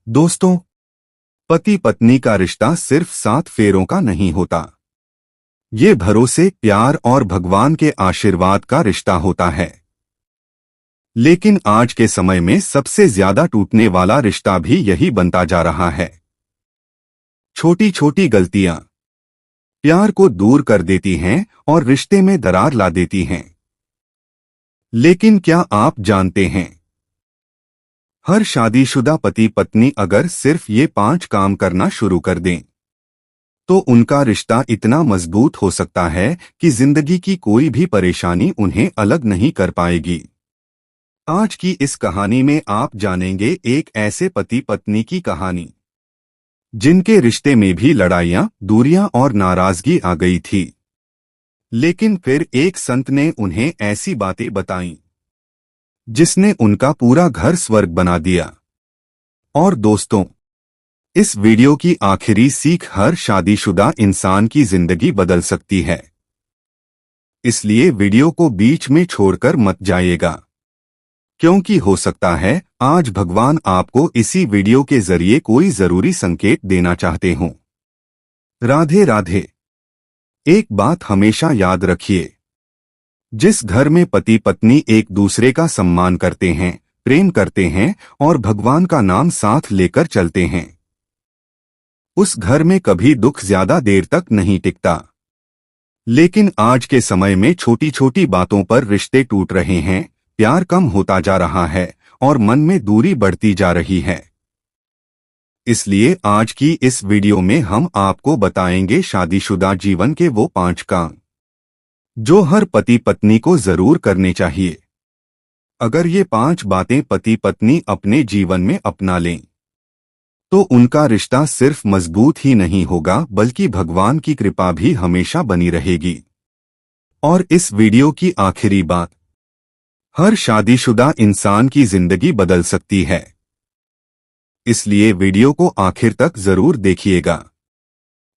दोस्तों, पति पत्नी का रिश्ता सिर्फ 7 फेरों का नहीं होता। ये भरोसे, प्यार और भगवान के आशीर्वाद का रिश्ता होता है। लेकिन आज के समय में सबसे ज्यादा टूटने वाला रिश्ता भी यही बनता जा रहा है। छोटी छोटी गलतियां प्यार को दूर कर देती हैं और रिश्ते में दरार ला देती हैं। लेकिन क्या आप जानते हैं, हर शादीशुदा पति पत्नी अगर सिर्फ ये 5 काम करना शुरू कर दें तो उनका रिश्ता इतना मजबूत हो सकता है कि जिंदगी की कोई भी परेशानी उन्हें अलग नहीं कर पाएगी। आज की इस कहानी में आप जानेंगे एक ऐसे पति पत्नी की कहानी जिनके रिश्ते में भी लड़ाइयां, दूरियां और नाराजगी आ गई थी। लेकिन फिर एक संत ने उन्हें ऐसी बातें बताईं जिसने उनका पूरा घर स्वर्ग बना दिया। और दोस्तों, इस वीडियो की आखिरी सीख हर शादीशुदा इंसान की जिंदगी बदल सकती है। इसलिए वीडियो को बीच में छोड़कर मत जाइएगा, क्योंकि हो सकता है आज भगवान आपको इसी वीडियो के जरिए कोई जरूरी संकेत देना चाहते हों। राधे राधे। एक बात हमेशा याद रखिए, जिस घर में पति पत्नी एक दूसरे का सम्मान करते हैं, प्रेम करते हैं और भगवान का नाम साथ लेकर चलते हैं, उस घर में कभी दुख ज्यादा देर तक नहीं टिकता। लेकिन आज के समय में छोटी छोटी बातों पर रिश्ते टूट रहे हैं, प्यार कम होता जा रहा है और मन में दूरी बढ़ती जा रही है। इसलिए आज की इस वीडियो में हम आपको बताएंगे शादीशुदा जीवन के वो 5 काम जो हर पति पत्नी को जरूर करने चाहिए। अगर ये 5 बातें पति पत्नी अपने जीवन में अपना लें तो उनका रिश्ता सिर्फ मजबूत ही नहीं होगा बल्कि भगवान की कृपा भी हमेशा बनी रहेगी। और इस वीडियो की आखिरी बात हर शादीशुदा इंसान की जिंदगी बदल सकती है। इसलिए वीडियो को आखिर तक जरूर देखिएगा।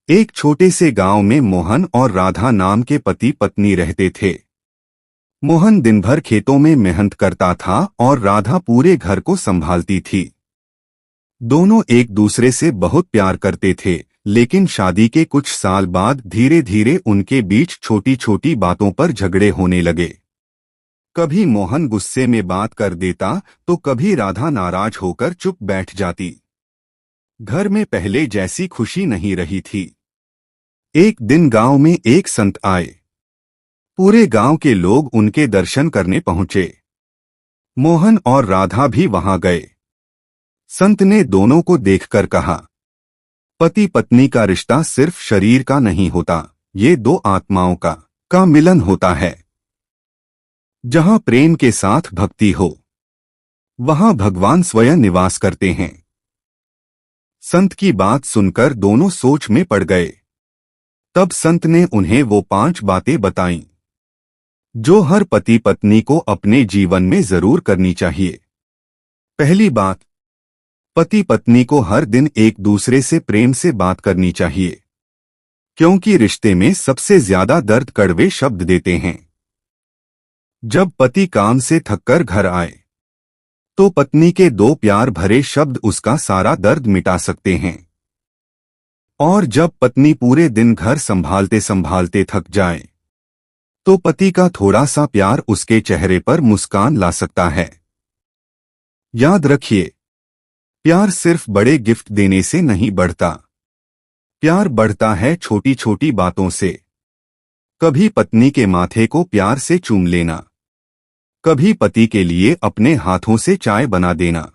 एक छोटे से गांव में मोहन और राधा नाम के पति पत्नी रहते थे। मोहन दिन भर खेतों में मेहनत करता था और राधा पूरे घर को संभालती थी। दोनों एक दूसरे से बहुत प्यार करते थे, लेकिन शादी के कुछ साल बाद धीरे धीरे उनके बीच छोटी छोटी बातों पर झगड़े होने लगे। कभी मोहन गुस्से में बात कर देता तो कभी राधा नाराज होकर चुप बैठ जाती। घर में पहले जैसी खुशी नहीं रही थी। एक दिन गांव में एक संत आए। पूरे गांव के लोग उनके दर्शन करने पहुंचे। मोहन और राधा भी वहां गए। संत ने दोनों को देखकर कहा, पति पत्नी का रिश्ता सिर्फ शरीर का नहीं होता, ये 2 आत्माओं का मिलन होता है। जहां प्रेम के साथ भक्ति हो, वहां भगवान स्वयं निवास करते हैं। संत की बात सुनकर दोनों सोच में पड़ गए। तब संत ने उन्हें वो 5 बातें बताईं जो हर पति पत्नी को अपने जीवन में जरूर करनी चाहिए। पहली बात, पति पत्नी को हर दिन एक दूसरे से प्रेम से बात करनी चाहिए, क्योंकि रिश्ते में सबसे ज्यादा दर्द कड़वे शब्द देते हैं। जब पति काम से थककर घर आए तो पत्नी के 2 प्यार भरे शब्द उसका सारा दर्द मिटा सकते हैं। और जब पत्नी पूरे दिन घर संभालते संभालते थक जाए तो पति का थोड़ा सा प्यार उसके चेहरे पर मुस्कान ला सकता है। याद रखिए, प्यार सिर्फ बड़े गिफ्ट देने से नहीं बढ़ता। प्यार बढ़ता है छोटी छोटी बातों से। कभी पत्नी के माथे को प्यार से चूम लेना, कभी पति के लिए अपने हाथों से चाय बना देना।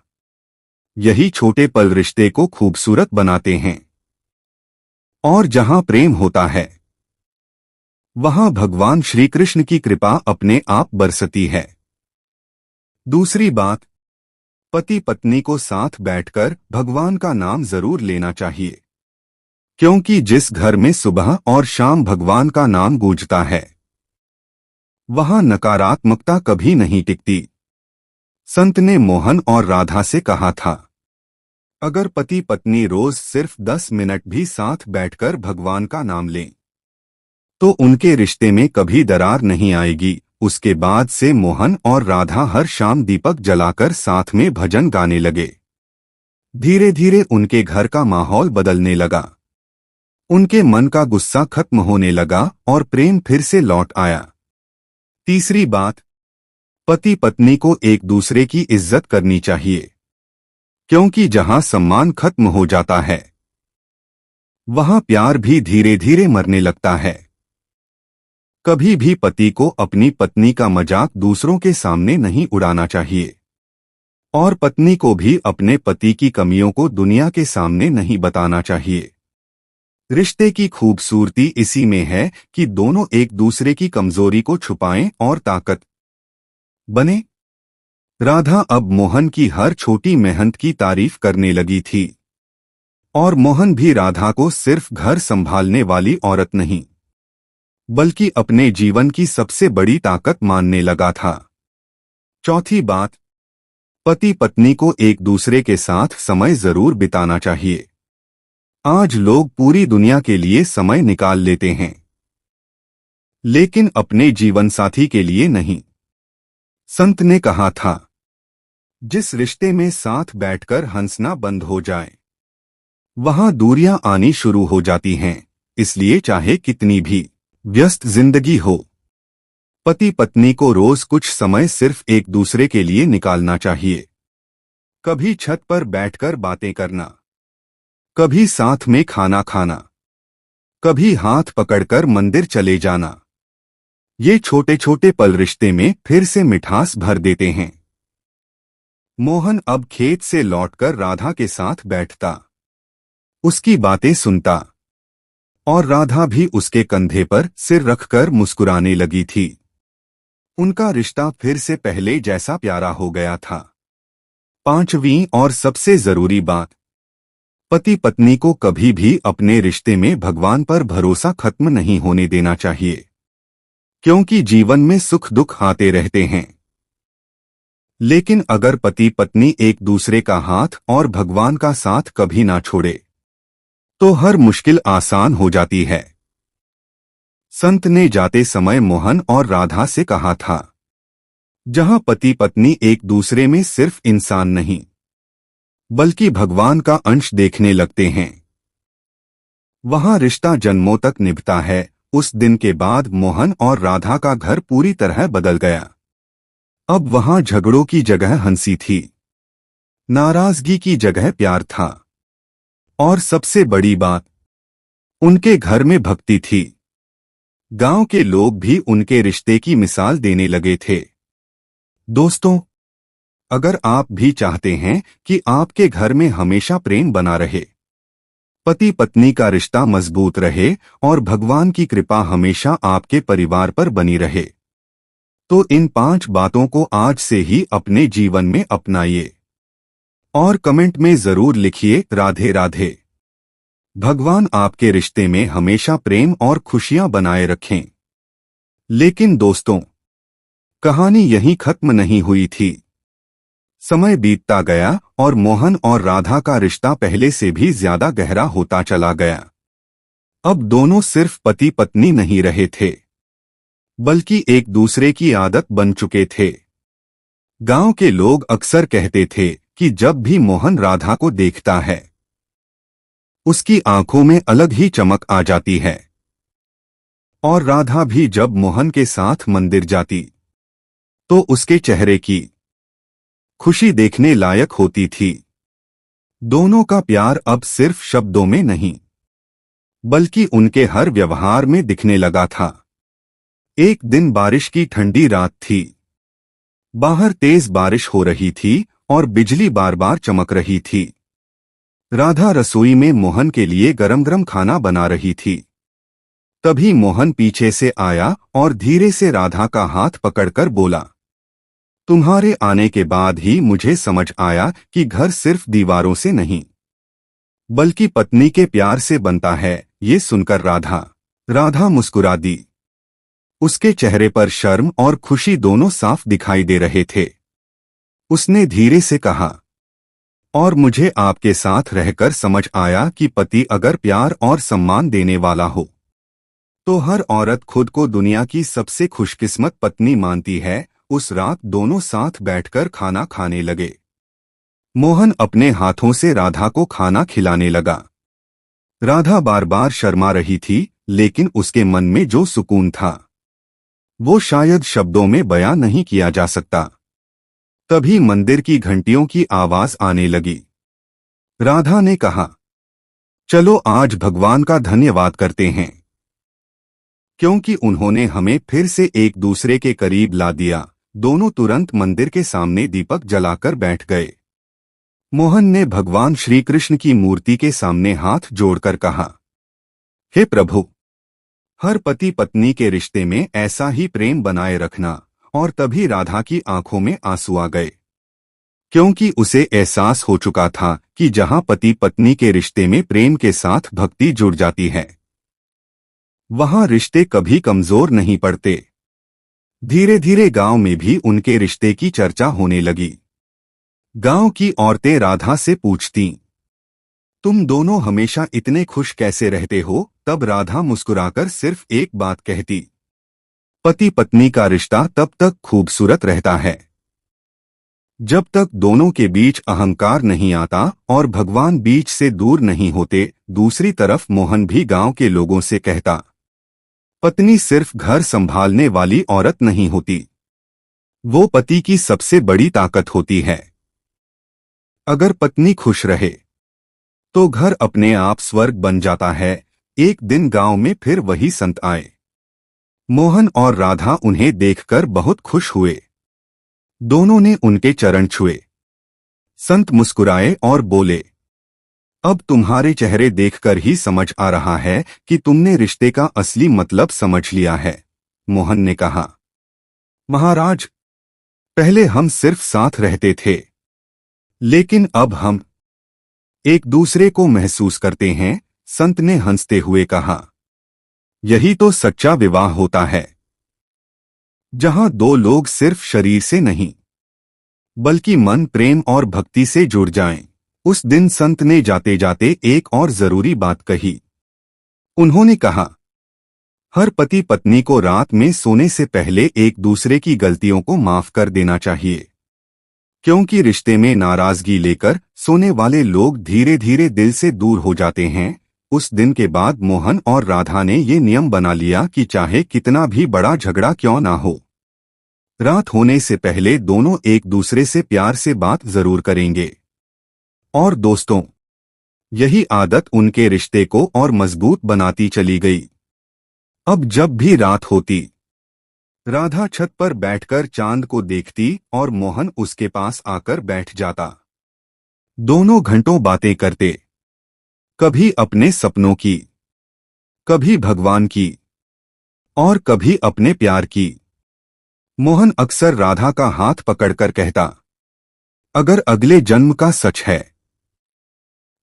यही छोटे पल रिश्ते को खूबसूरत बनाते हैं। और जहां प्रेम होता है, वहां भगवान श्री कृष्ण की कृपा अपने आप बरसती है। दूसरी बात, पति पत्नी को साथ बैठकर भगवान का नाम जरूर लेना चाहिए, क्योंकि जिस घर में सुबह और शाम भगवान का नाम गूंजता है, वहां नकारात्मकता कभी नहीं टिकती। संत ने मोहन और राधा से कहा था, अगर पति पत्नी रोज सिर्फ 10 मिनट भी साथ बैठकर भगवान का नाम लें तो उनके रिश्ते में कभी दरार नहीं आएगी। उसके बाद से मोहन और राधा हर शाम दीपक जलाकर साथ में भजन गाने लगे। धीरे धीरे उनके घर का माहौल बदलने लगा। उनके मन का गुस्सा खत्म होने लगा और प्रेम फिर से लौट आया। तीसरी बात, पति पत्नी को एक दूसरे की इज्जत करनी चाहिए, क्योंकि जहां सम्मान खत्म हो जाता है वहां प्यार भी धीरे धीरे मरने लगता है। कभी भी पति को अपनी पत्नी का मजाक दूसरों के सामने नहीं उड़ाना चाहिए और पत्नी को भी अपने पति की कमियों को दुनिया के सामने नहीं बताना चाहिए। रिश्ते की खूबसूरती इसी में है कि दोनों एक दूसरे की कमजोरी को छुपाएं और ताकत बने। राधा अब मोहन की हर छोटी मेहनत की तारीफ करने लगी थी और मोहन भी राधा को सिर्फ घर संभालने वाली औरत नहीं बल्कि अपने जीवन की सबसे बड़ी ताकत मानने लगा था। चौथी बात, पति पत्नी को एक दूसरे के साथ समय जरूर बिताना चाहिए। आज लोग पूरी दुनिया के लिए समय निकाल लेते हैं, लेकिन अपने जीवन साथी के लिए नहीं। संत ने कहा था, जिस रिश्ते में साथ बैठकर हंसना बंद हो जाए वहां दूरियां आनी शुरू हो जाती हैं। इसलिए चाहे कितनी भी व्यस्त जिंदगी हो, पति पत्नी को रोज कुछ समय सिर्फ एक दूसरे के लिए निकालना चाहिए। कभी छत पर बैठकर बातें करना, कभी साथ में खाना खाना, कभी हाथ पकड़कर मंदिर चले जाना। ये छोटे छोटे पल रिश्ते में फिर से मिठास भर देते हैं। मोहन अब खेत से लौटकर राधा के साथ बैठता, उसकी बातें सुनता और राधा भी उसके कंधे पर सिर रखकर मुस्कुराने लगी थी। उनका रिश्ता फिर से पहले जैसा प्यारा हो गया था। पांचवीं और सबसे जरूरी बात, पति पत्नी को कभी भी अपने रिश्ते में भगवान पर भरोसा खत्म नहीं होने देना चाहिए, क्योंकि जीवन में सुख दुख आते रहते हैं। लेकिन अगर पति पत्नी एक दूसरे का हाथ और भगवान का साथ कभी ना छोड़े तो हर मुश्किल आसान हो जाती है। संत ने जाते समय मोहन और राधा से कहा था, जहां पति पत्नी एक दूसरे में सिर्फ इंसान नहीं बल्कि भगवान का अंश देखने लगते हैं, वहां रिश्ता जन्मों तक निभता है। उस दिन के बाद मोहन और राधा का घर पूरी तरह बदल गया। अब वहां झगड़ों की जगह हंसी थी, नाराजगी की जगह प्यार था और सबसे बड़ी बात, उनके घर में भक्ति थी। गांव के लोग भी उनके रिश्ते की मिसाल देने लगे थे। दोस्तों, अगर आप भी चाहते हैं कि आपके घर में हमेशा प्रेम बना रहे, पति पत्नी का रिश्ता मजबूत रहे और भगवान की कृपा हमेशा आपके परिवार पर बनी रहे, तो इन 5 बातों को आज से ही अपने जीवन में अपनाइए और कमेंट में जरूर लिखिए, राधे राधे। भगवान आपके रिश्ते में हमेशा प्रेम और खुशियां बनाए रखें। लेकिन दोस्तों, कहानी यहीं खत्म नहीं हुई थी। समय बीतता गया और मोहन और राधा का रिश्ता पहले से भी ज्यादा गहरा होता चला गया। अब दोनों सिर्फ पति पत्नी नहीं रहे थे, बल्कि एक दूसरे की आदत बन चुके थे। गांव के लोग अक्सर कहते थे कि जब भी मोहन राधा को देखता है उसकी आंखों में अलग ही चमक आ जाती है, और राधा भी जब मोहन के साथ मंदिर जाती तो उसके चेहरे की खुशी देखने लायक होती थी। दोनों का प्यार अब सिर्फ शब्दों में नहीं बल्कि उनके हर व्यवहार में दिखने लगा था। एक दिन बारिश की ठंडी रात थी। बाहर तेज बारिश हो रही थी और बिजली बार बार चमक रही थी। राधा रसोई में मोहन के लिए गरम गरम खाना बना रही थी। तभी मोहन पीछे से आया और धीरे से राधा का हाथ पकड़कर बोला, तुम्हारे आने के बाद ही मुझे समझ आया कि घर सिर्फ दीवारों से नहीं बल्कि पत्नी के प्यार से बनता है। ये सुनकर राधा मुस्कुरा दी। उसके चेहरे पर शर्म और खुशी दोनों साफ दिखाई दे रहे थे। उसने धीरे से कहा, और मुझे आपके साथ रहकर समझ आया कि पति अगर प्यार और सम्मान देने वाला हो तो हर औरत खुद को दुनिया की सबसे खुशकिस्मत पत्नी मानती है। उस रात दोनों साथ बैठकर खाना खाने लगे। मोहन अपने हाथों से राधा को खाना खिलाने लगा। राधा बार बार शर्मा रही थी, लेकिन उसके मन में जो सुकून था वो शायद शब्दों में बयां नहीं किया जा सकता। तभी मंदिर की घंटियों की आवाज आने लगी। राधा ने कहा, चलो आज भगवान का धन्यवाद करते हैं, क्योंकि उन्होंने हमें फिर से एक दूसरे के करीब ला दिया। दोनों तुरंत मंदिर के सामने दीपक जलाकर बैठ गए। मोहन ने भगवान श्री कृष्ण की मूर्ति के सामने हाथ जोड़कर कहा, हे प्रभु, हर पति पत्नी के रिश्ते में ऐसा ही प्रेम बनाए रखना। और तभी राधा की आंखों में आंसू आ गए, क्योंकि उसे एहसास हो चुका था कि जहां पति पत्नी के रिश्ते में प्रेम के साथ भक्ति जुड़ जाती है, वहां रिश्ते कभी कमजोर नहीं पड़ते। धीरे धीरे गांव में भी उनके रिश्ते की चर्चा होने लगी। गांव की औरतें राधा से पूछतीं, तुम दोनों हमेशा इतने खुश कैसे रहते हो? तब राधा मुस्कुराकर सिर्फ एक बात कहती, पति पत्नी का रिश्ता तब तक खूबसूरत रहता है जब तक दोनों के बीच अहंकार नहीं आता और भगवान बीच से दूर नहीं होते। दूसरी तरफ मोहन भी गांव के लोगों से कहता, पत्नी सिर्फ घर संभालने वाली औरत नहीं होती, वो पति की सबसे बड़ी ताकत होती है। अगर पत्नी खुश रहे तो घर अपने आप स्वर्ग बन जाता है। एक दिन गांव में फिर वही संत आए। मोहन और राधा उन्हें देखकर बहुत खुश हुए। दोनों ने उनके चरण छुए। संत मुस्कुराए और बोले, अब तुम्हारे चेहरे देखकर ही समझ आ रहा है कि तुमने रिश्ते का असली मतलब समझ लिया है। मोहन ने कहा, महाराज, पहले हम सिर्फ साथ रहते थे, लेकिन अब हम एक दूसरे को महसूस करते हैं। संत ने हंसते हुए कहा, यही तो सच्चा विवाह होता है, जहां दो लोग सिर्फ शरीर से नहीं बल्कि मन, प्रेम और भक्ति से जुड़ जाएं। उस दिन संत ने जाते जाते एक और जरूरी बात कही। उन्होंने कहा, हर पति पत्नी को रात में सोने से पहले एक दूसरे की गलतियों को माफ कर देना चाहिए, क्योंकि रिश्ते में नाराजगी लेकर सोने वाले लोग धीरे धीरे दिल से दूर हो जाते हैं। उस दिन के बाद मोहन और राधा ने ये नियम बना लिया कि चाहे कितना भी बड़ा झगड़ा क्यों ना हो, रात होने से पहले दोनों एक दूसरे से प्यार से बात जरूर करेंगे। और दोस्तों, यही आदत उनके रिश्ते को और मजबूत बनाती चली गई। अब जब भी रात होती, राधा छत पर बैठकर चांद को देखती और मोहन उसके पास आकर बैठ जाता। दोनों घंटों बातें करते, कभी अपने सपनों की, कभी भगवान की और कभी अपने प्यार की। मोहन अक्सर राधा का हाथ पकड़कर कहता, अगर अगले जन्म का सच है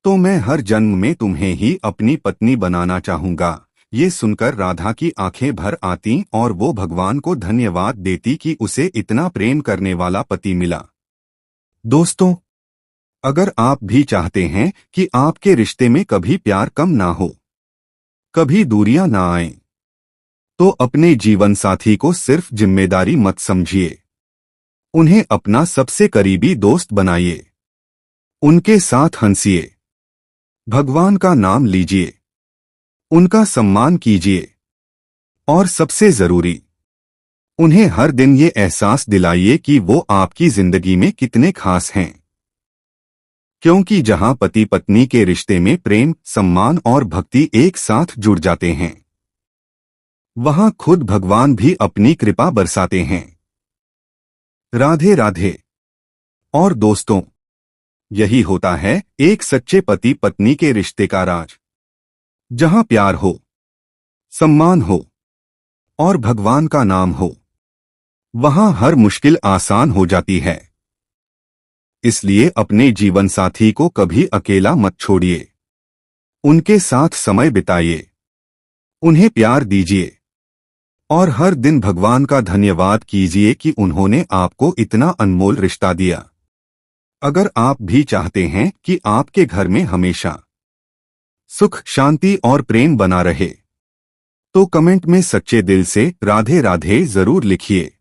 तो मैं हर जन्म में तुम्हें ही अपनी पत्नी बनाना चाहूंगा। ये सुनकर राधा की आंखें भर आती और वो भगवान को धन्यवाद देती कि उसे इतना प्रेम करने वाला पति मिला। दोस्तों, अगर आप भी चाहते हैं कि आपके रिश्ते में कभी प्यार कम ना हो, कभी दूरियां ना आएं, तो अपने जीवन साथी को सिर्फ जिम्मेदारी मत समझिए, उन्हें अपना सबसे करीबी दोस्त बनाइए। उनके साथ हंसिए, भगवान का नाम लीजिए, उनका सम्मान कीजिए और सबसे जरूरी, उन्हें हर दिन ये एहसास दिलाइए कि वो आपकी जिंदगी में कितने खास हैं। क्योंकि जहां पति पत्नी के रिश्ते में प्रेम, सम्मान और भक्ति एक साथ जुड़ जाते हैं, वहां खुद भगवान भी अपनी कृपा बरसाते हैं। राधे राधे। और दोस्तों, यही होता है एक सच्चे पति पत्नी के रिश्ते का राज, जहां प्यार हो, सम्मान हो और भगवान का नाम हो, वहां हर मुश्किल आसान हो जाती है। इसलिए अपने जीवन साथी को कभी अकेला मत छोड़िए। उनके साथ समय बिताइए, उन्हें प्यार दीजिए और हर दिन भगवान का धन्यवाद कीजिए कि उन्होंने आपको इतना अनमोल रिश्ता दिया। अगर आप भी चाहते हैं कि आपके घर में हमेशा सुख, शांति और प्रेम बना रहे, तो कमेंट में सच्चे दिल से राधे राधे जरूर लिखिए।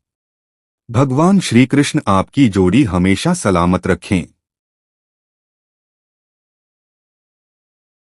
भगवान श्री कृष्ण आपकी जोड़ी हमेशा सलामत रखें।